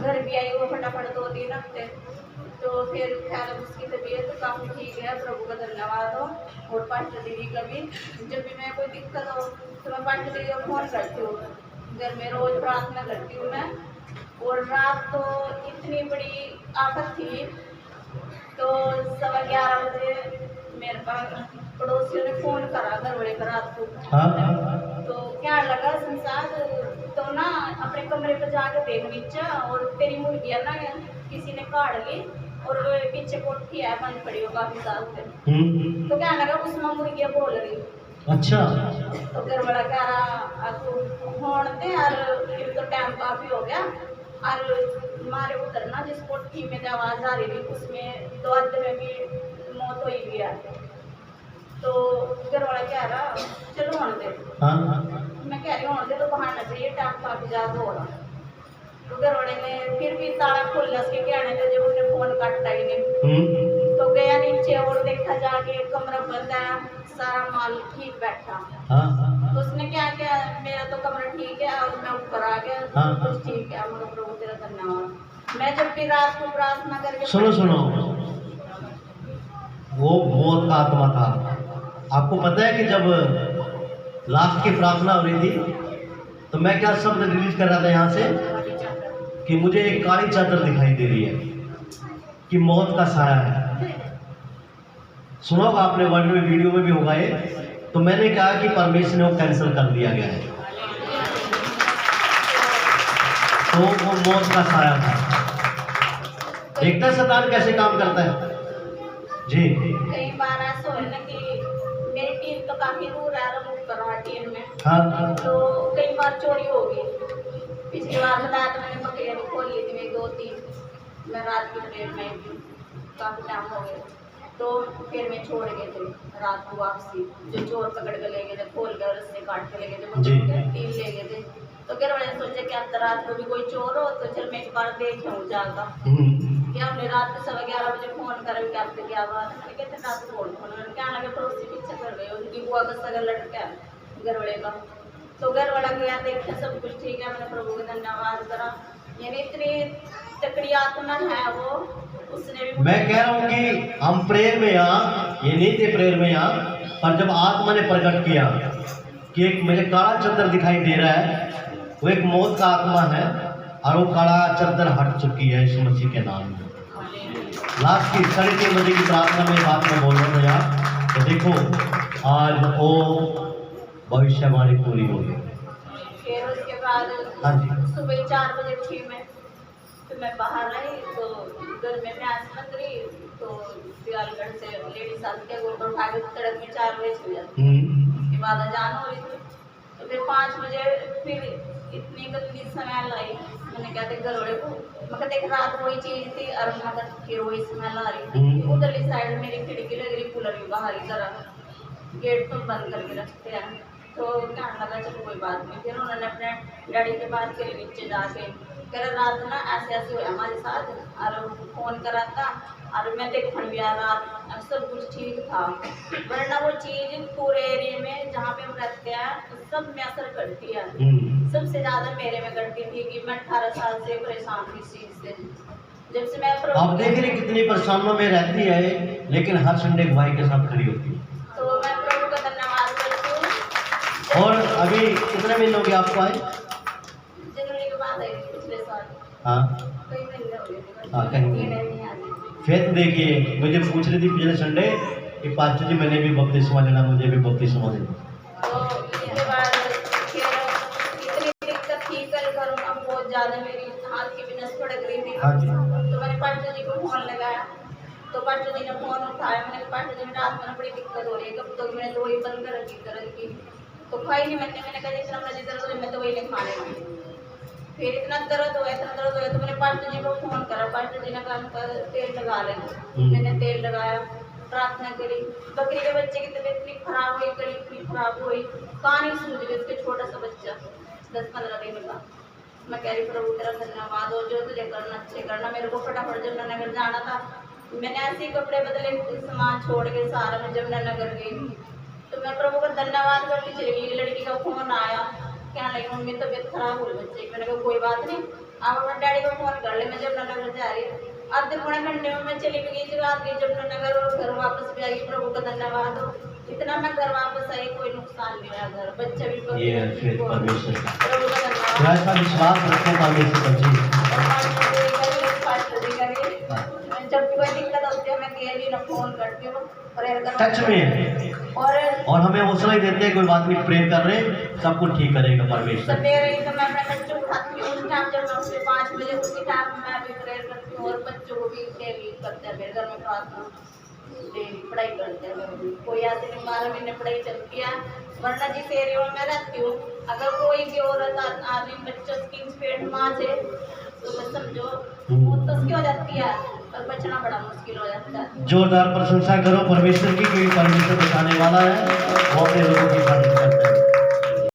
घर भी आई वो फटाफट 2-3 हफ्ते। तो फिर खैर उसकी तबीयत तो काफ़ी ठीक है, प्रभु का धन्यवाद हो। और पास्टर दीदी का भी, जब भी मैं कोई दिक्कत हो तो मैं पास्टर दीदी को फ़ोन करती हूँ। घर में रोज़ प्रार्थना करती हूँ मैं। और रात तो इतनी बड़ी आफत थी, तो 11:15 बजे मेरे पास पड़ोसियों ने फ़ोन करा घर वाले का रात को। तो क्या लगा संसार, तो ना अपने कमरे पर जाके देख नीचे, और तेरी मुर्गियाँ ना किसी ने काट ली, और वो पीछे कोठी है बंद पड़ी हो काफी साल से। तो क्या लगा उसमें मुर्गियाँ बोल रही। अच्छा। तो घर वाला कह रहा होने दे यार, फिर तो टाइम काफी हो गया। और हमारे उधर ना जिस कोठी में आवाज आ रही थी उसमें 2 आदमी में भी मौत हुई भी है। तो घर वाला कह रहा चलो होने दे। मैं कह रही हूँ होने दे, तो बहाना चाहिए, टाइम काफी ज्यादा हो रहा। तो घर वाले ने फिर भी ताला खोल उसके कहने थे, जब उसने फोन काटा ही नहीं। तो गया नीचे और देखा जाके कमरा बंद है, सारा माल ठीक बैठा। तो उसने क्या किया, मेरा तो कमरा ठीक है और मैं ऊपर आ गया, सब कुछ ठीक है, मतलब प्रभु तेरा धन्यवाद। मैं जब भी रात को प्रार्थना करके सुनो, वो मौत का आत्मा था। आपको पता है कि जब लास्ट की प्रार्थना हो रही थी तो मैं क्या शब्द रिलीज कर रहा था यहाँ से कि मुझे एक काली चादर दिखाई दे रही है कि मौत का साया है। सुना होगा आपने, वर्ल्ड में वीडियो में भी होगा ये। तो मैंने कहा कि परमेश्वर ने वो कैंसिल कर दिया गया है। तो वो मौत का साया था। देखता है शैतान कैसे काम करता है जी। कई बार ऐसा हो ना कि मेरी टीम तो काफी दूर है टीम में। तो कई बार चोरी हो गई। पिछली बार बताया तो मैंने बकरियां भी खोल ली थी, मैं 2-3 मैं रात की ट्रेन में काफी टाइम हो गया। तो फिर मैं छोड़ गए थे रात को वापसी, जो चोर पकड़ के ले गए थे, खोल कर रस्से काट के ले गए थे, 3 ले गए थे। तो घर वाले सोचे कि अब रात को भी कोई चोर हो तो चल मैं एक बार देख लूँ जाकर। क्या हमने रात को 11:15 बजे फोन करा कि आपसे क्या बात है, मैंने कहते रात को फोन क्या लगे पड़ोसी पीछे कर गए, उनकी बुआ का सगा लड़का है घर वाले का। तो घर वाला गया देखा सब कुछ ठीक है, मैंने प्रभु का धन्यवाद करा। यानी इतनी तकड़ी आत्मा है वो, उसने भी। मैं कह रहा हूँ कि हम प्रेयर में यहाँ, ये नहीं थे प्रेयर में यहाँ, पर जब आत्मा ने प्रकट किया कि एक मुझे काला चद्दर दिखाई दे रहा है, वो एक मौत का आत्मा है और वो काला चद्दर हट चुकी है यीशु मसीह के नाम में। लास्ट की 3:30 बजे की प्रार्थना में बात में बोल रहा था यार। तो देखो आज वो भविष्यवाणी पूरी हो गई। फिर उसके बाद सुबह 4 बजे उठी मैं, तो मैं बाहर आई तो घर में प्यास बन रही। तो दियालगढ़ से लेडीज आती है, गोबर उठा के सड़क में 4 बजे छू जाती। उसके बाद अजान हो रही थी, तो फिर 5 बजे फिर इतनी गंदी स्मेल आई। मैंने क्या थे घर वाले को, मैं देख रात वही चीज थी और मगर फिर वही स्मेल आ रही थी। उधरली साइड मेरी खिड़की लग रही, कूलर भी बाहर की तरफ, गेट तो बंद करके रखते हैं। तो कहने लगा चलो कोई बात नहीं। फिर उन्होंने अपने डैडी के बात करी नीचे जाके, कह रात ना ऐसे ऐसे हुआ हमारे साथ, और फोन करा था और मैं देखने भी आ रात सब कुछ ठीक था। वरना वो चीज़ पूरे एरिया में जहाँ पे हम रहते हैं सब में असर करती है। सबसे ज़्यादा मेरे में करती थी कि मैं 18 साल से परेशान थी इस चीज़ से। जब से मैं आप देख रहे कितनी परेशानियों में रहती है, लेकिन हर संडे भाई के साथ खड़ी होती है। तो मैं प्रभु का धन्यवाद करती हूँ। और अभी कितने महीने हो गए आपको आए? जनवरी के बाद आई पिछले साल। कई महीने हो गए। कहीं फिर देखिए मुझे पूछ रही थी पिछले संडे कि पास्टर जी मैंने भी बपतिस्मा लेना, मुझे भी बपतिस्मा देना। तो इसके बाद फिर इतनी दिक्कत थी, कल करूँगा बहुत ज़्यादा मेरी हाथ की भी नस पड़क रही थी। तो मैंने पास्टर जी को फोन लगाया, तो पास्टर जी ने फोन उठाया। मैंने पास्टर जी में रात में बड़ी दिक्कत हो रही है, कब तक मैंने दवाई बंद कर रखी तरह की, तो खाई नहीं। मैंने कहा जितना मुझे दर्द हो मैं दवाई नहीं खाने लगी। फिर इतना दर्द हुआ तो मैंने पास्टर जी को फोन करा। पास्टर जी ने कहा तेल लगा लेना। मैंने तेल लगाया, प्रार्थना करी। बकरी के बच्चे की तबीयत इतनी खराब हुई, गली इतनी खराब हुई, कहानी सूझ गई उसके छोटा सा बच्चा 10-15 दिन का। मैं कह रही प्रभु तेरा धन्यवाद हो, जो तुझे करना अच्छे करना। मेरे को फटाफट जमुनानगर जाना था, मैंने ऐसे ही कपड़े बदले, सामान छोड़ के सारा मैं जमुनानगर गई। तो मैं प्रभु का धन्यवाद करती चली गई। लड़की का फोन आया, क्या लगी मम्मी तबीयत खराब हो रही बच्चे की। मैंने कहा कोई बात नहीं, आप अपने डैडी को फोन कर ले, मैं जमुनानगर जा रही हूँ। आधे पौने घंटे में मैं चली भी गई थी रात की जमुनानगर और घर वापस भी आई। प्रभु का धन्यवाद हो, इतना मैं घर वापस आई, कोई नुकसान नहीं हुआ। घर बच्चे भी ये है फिर परमेश्वर का प्रभु का धन्यवाद। थोड़ा सा विश्वास रखो परमेश्वर पर जी। जब भी कोई दिक्कत होती है मैं केली ना फोन करती हूँ, प्रेयर सच में और हमें हौसला ही देते हैं, कोई बात नहीं, प्रेयर कर रहे हैं, सब कुछ ठीक करेगा परमेश्वर। सवेरे ही तो मैं अपने बच्चों को उठाती हूँ, उस टाइम जब मैं उसे 5 बजे उसी टाइम मैं भी प्रेयर करती हूँ और बच्चों को भी डेली करते हैं मेरे घर में प्रार्थना, डेली पढ़ाई करते हैं। कोई ऐसे नहीं 12 महीने पढ़ाई चलती है, वरना जिस एरिया में मैं रहती हूँ अगर कोई भी औरत आदमी बच्चों की पेट माँ से तो मैं समझो वो तो उसकी हो जाती है और बचना बड़ा मुश्किल हो जाता है। जोरदार प्रशंसा करो परमेश्वर की, क्योंकि परमेश्वर बचाने वाला है, वो अपने लोगों की मदद करता है।